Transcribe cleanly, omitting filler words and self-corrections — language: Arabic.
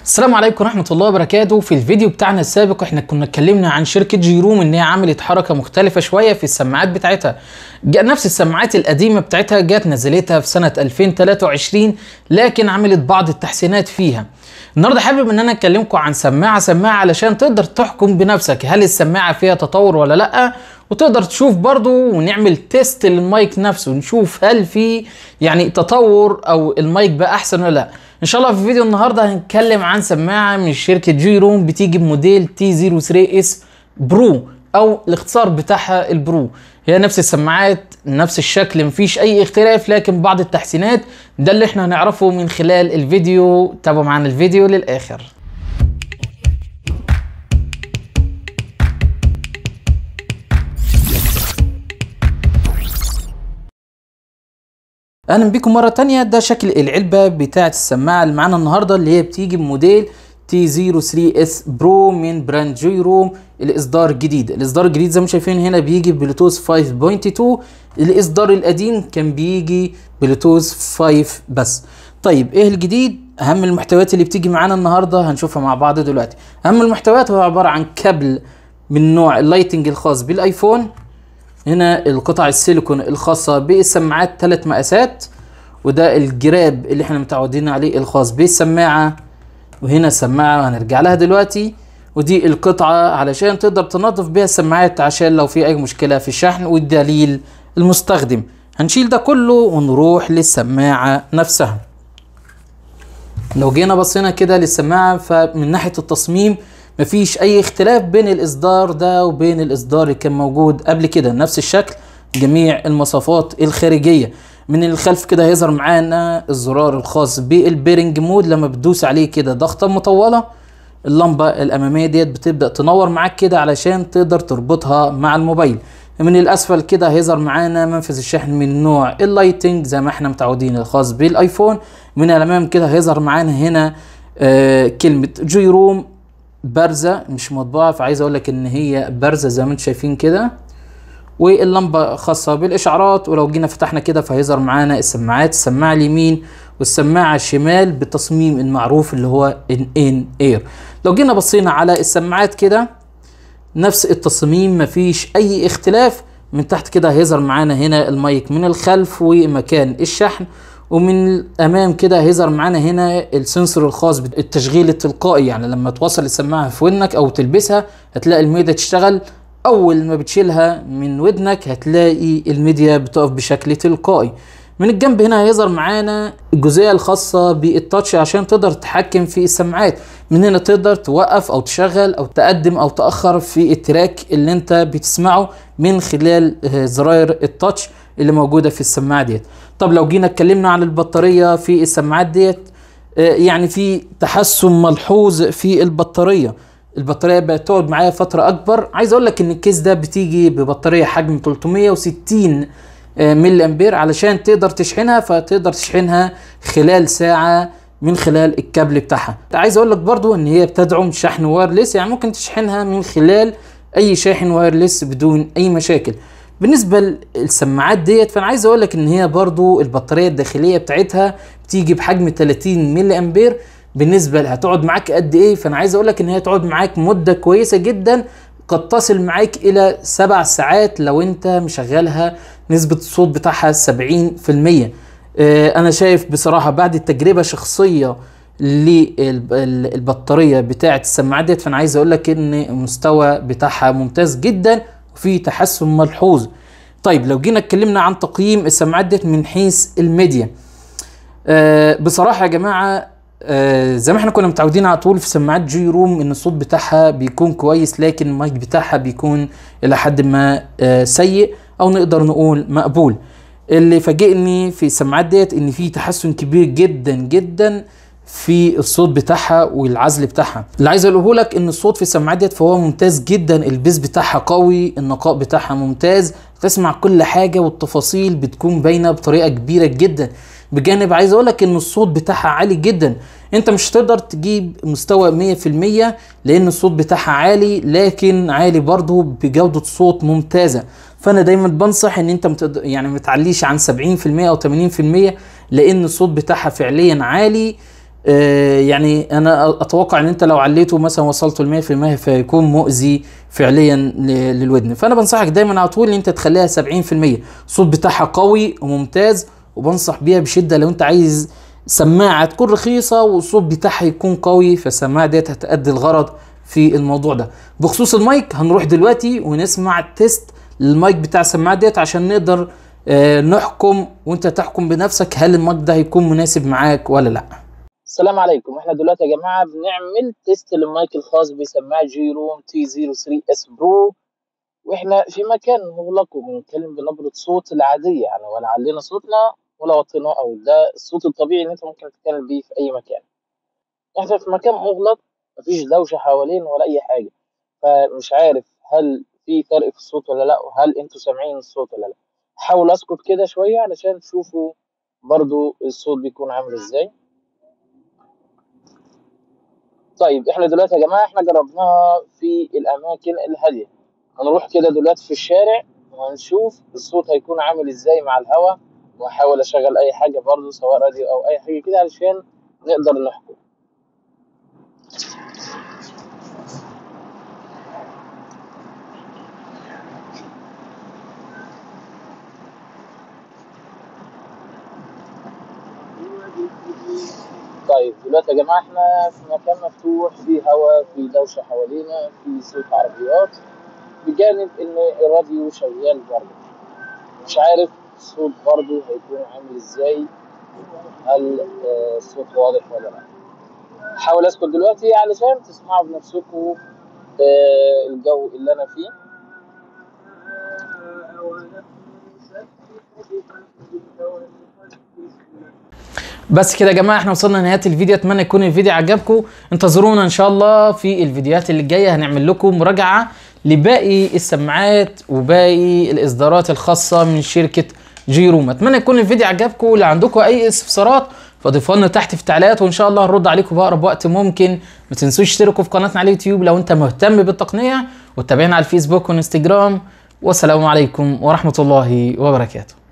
السلام عليكم ورحمة الله وبركاته. في الفيديو بتاعنا السابق احنا كنا اتكلمنا عن شركة جيروم ان هي عملت حركة مختلفة شوية في السماعات بتاعتها. نفس السماعات القديمة بتاعتها جات نزلتها في سنة 2023 لكن عملت بعض التحسينات فيها. النهارده حابب ان انا اكلمكم عن سماعة علشان تقدر تحكم بنفسك هل السماعة فيها تطور ولا لا، وتقدر تشوف برضو ونعمل تيست للمايك نفسه نشوف هل في تطور او المايك بقى احسن ولا لا. ان شاء الله في فيديو النهارده هنتكلم عن سماعه من شركه جيروم بتيجي بموديل T03S برو او الاختصار بتاعها البرو. هي نفس السماعات نفس الشكل مفيش اي اختلاف لكن بعض التحسينات، ده اللي احنا هنعرفه من خلال الفيديو. تابعوا معانا الفيديو للاخر. اهلا بكم مره تانية. ده شكل العلبه بتاعه السماعه اللي معانا النهارده اللي هي بتيجي بموديل T03S برو من براند جيروم. الاصدار الجديد زي ما شايفين هنا بيجي بلوتوث 5.2. الاصدار القديم كان بيجي بلوتوث 5 بس. طيب ايه الجديد؟ اهم المحتويات اللي بتيجي معانا النهارده هنشوفها مع بعض دلوقتي. اهم المحتويات هو عباره عن كابل من نوع اللايتنج الخاص بالايفون، هنا القطع السيليكون الخاصة بالسماعات 3 مقاسات، وده الجراب اللي احنا متعودين عليه الخاص بالسماعة، وهنا السماعة هنرجع لها دلوقتي، ودي القطعة علشان تقدر تنظف بيها السماعات عشان لو في اي مشكلة في الشحن، والدليل المستخدم. هنشيل ده كله ونروح للسماعة نفسها. لو جينا بصينا كده للسماعة فمن ناحية التصميم مفيش اي اختلاف بين الاصدار ده وبين الاصدار اللي كان موجود قبل كده، نفس الشكل جميع المواصفات الخارجيه. من الخلف كده هيظهر معانا الزرار الخاص بالبيرنج مود، لما بتدوس عليه كده ضغطه مطوله اللمبه الاماميه ديت بتبدا تنور معاك كده علشان تقدر تربطها مع الموبايل. من الاسفل كده هيظهر معانا منفذ الشحن من نوع اللايتنج زي ما احنا متعودين الخاص بالايفون. من الامام كده هيظهر معانا هنا كلمه جيروم بارزه مش مطبوعه، فعايز اقول لك ان هي بارزه زي ما انتم شايفين كده، واللمبه خاصه بالاشعارات. ولو جينا فتحنا كده فهيظهر معانا السماعه اليمين والسماعه الشمال بالتصميم المعروف اللي هو ان اير. لو جينا بصينا على السماعات كده نفس التصميم مفيش اي اختلاف. من تحت كده هيظهر معانا هنا المايك من الخلف ومكان الشحن، ومن الامام كده هيظهر معانا هنا السنسور الخاص بالتشغيل التلقائي، يعني لما توصل السماعه في ودنك او تلبسها هتلاقي الميديا تشتغل، اول ما بتشيلها من ودنك هتلاقي الميديا بتقف بشكل تلقائي. من الجنب هنا هيظهر معانا الجزئيه الخاصه بالتاتش عشان تقدر تتحكم في السماعات. من هنا تقدر توقف او تشغل او تقدم او تاخر في التراك اللي انت بتسمعه من خلال زراير التاتش اللي موجوده في السماعه ديت. طب لو جينا اتكلمنا عن البطاريه في السماعات ديت، يعني في تحسن ملحوظ في البطاريه بقت تقعد معايا فتره اكبر. عايز اقول لك ان الكيس ده بتيجي ببطاريه حجم 360 ملي امبير علشان تقدر تشحنها، فتقدر تشحنها خلال ساعه من خلال الكابل بتاعها. عايز اقول لك برضو ان هي بتدعم شحن وايرلس، يعني ممكن تشحنها من خلال اي شاحن وايرلس بدون اي مشاكل. بالنسبه للسماعات ديت فانا عايز اقول لك ان هي برضو البطاريه الداخليه بتاعتها بتيجي بحجم 30 ملي امبير. بالنسبه لها هتقعد معاك قد ايه؟ فانا عايز اقول لك ان هي تقعد معاك مده كويسه جدا، قد تصل معاك الى 7 ساعات لو انت مشغلها نسبه الصوت بتاعها 70%. انا شايف بصراحه بعد التجربه شخصيه للبطاريه بتاعه السماعات ديت فانا عايز اقول لك ان المستوى بتاعها ممتاز جدا وفي تحسن ملحوظ. طيب لو جينا اتكلمنا عن تقييم السماعات ديت من حيث الميديا، بصراحه يا جماعه زي ما احنا كنا متعودين على طول في سماعات جيروم ان الصوت بتاعها بيكون كويس لكن المايك بتاعها بيكون الى حد ما سيء او نقدر نقول مقبول. اللي فاجئني في السماعات ديت ان في تحسن كبير جدا جدا في الصوت بتاعها والعزل بتاعها. اللي عايز اقوله لك ان الصوت في السماعات ديت فهو ممتاز جدا، البيس بتاعها قوي، النقاء بتاعها ممتاز، تسمع كل حاجه والتفاصيل بتكون باينه بطريقه كبيره جدا. بجانب عايز اقول لك ان الصوت بتاعها عالي جدا، انت مش هتقدر تجيب مستوى 100% لان الصوت بتاعها عالي، لكن عالي برضو بجوده صوت ممتازه. فانا دايما بنصح ان انت ما تعليش عن 70% او 80% لان الصوت بتاعها فعليا عالي يعني انا اتوقع ان انت لو عليته مثلا وصلته ل 100% فيكون مؤذي فعليا للودن. فانا بنصحك دايما على طول ان انت تخليها 70%. الصوت بتاعها قوي وممتاز، وبنصح بيها بشده لو انت عايز سماعه تكون رخيصه والصوت بتاعها يكون قوي، فالسماعه ديت هتأدي الغرض في الموضوع ده. بخصوص المايك هنروح دلوقتي ونسمع تيست للمايك بتاع السماعه ديت عشان نقدر نحكم، وانت تحكم بنفسك هل المايك ده هيكون مناسب معاك ولا لا. السلام عليكم. احنا دلوقتي يا جماعه بنعمل تيست للمايك الخاص بسماعه جيروم T03S برو، واحنا في مكان مغلق وبنتكلم بنبره صوت العاديه، يعني ولا علينا صوتنا ولا وطيناه، او ده الصوت الطبيعي اللي انت ممكن تتكلم بيه في اي مكان. احنا في مكان مغلق، مفيش دوشه حوالين ولا اي حاجه، فمش عارف هل في فرق في الصوت ولا لا، وهل انتوا سامعين الصوت ولا لا. حاول اسكت كده شويه علشان تشوفوا برضو الصوت بيكون عامل ازاي. طيب احنا دلوقتي يا جماعه احنا جربناها في الاماكن الهاديه، هنروح كده دلوقتي في الشارع وهنشوف الصوت هيكون عامل ازاي مع الهواء، واحاول اشغل اي حاجه برضو سواء راديو او اي حاجه كده علشان نقدر نحكم. طيب دلوقتي يا جماعه احنا في مكان مفتوح، فيه هواء، فيه دوشه حوالينا، فيه صوت عربيات، بجانب ان الراديو شغال برضه. مش عارف الصوت برضه هيكون عامل ازاي، هل الصوت واضح ولا لا. حاول اسكت دلوقتي علشان تسمعوا بنفسكم الجو اللي انا فيه. بس كده يا جماعه احنا وصلنا لنهايه الفيديو، اتمنى يكون الفيديو عجبكم. انتظرونا ان شاء الله في الفيديوهات اللي جايه، هنعمل لكم مراجعه لباقي السماعات وباقي الاصدارات الخاصه من شركه جيروم. اتمنى يكون الفيديو عجبكم، ولو عندكم اي استفسارات فضيفوا لنا تحت في التعليقات وان شاء الله هنرد عليكم باقرب وقت ممكن. ما تنسوش تشتركوا في قناتنا على اليوتيوب لو انت مهتم بالتقنيه، وتابعنا على الفيسبوك والانستجرام. والسلام عليكم ورحمه الله وبركاته.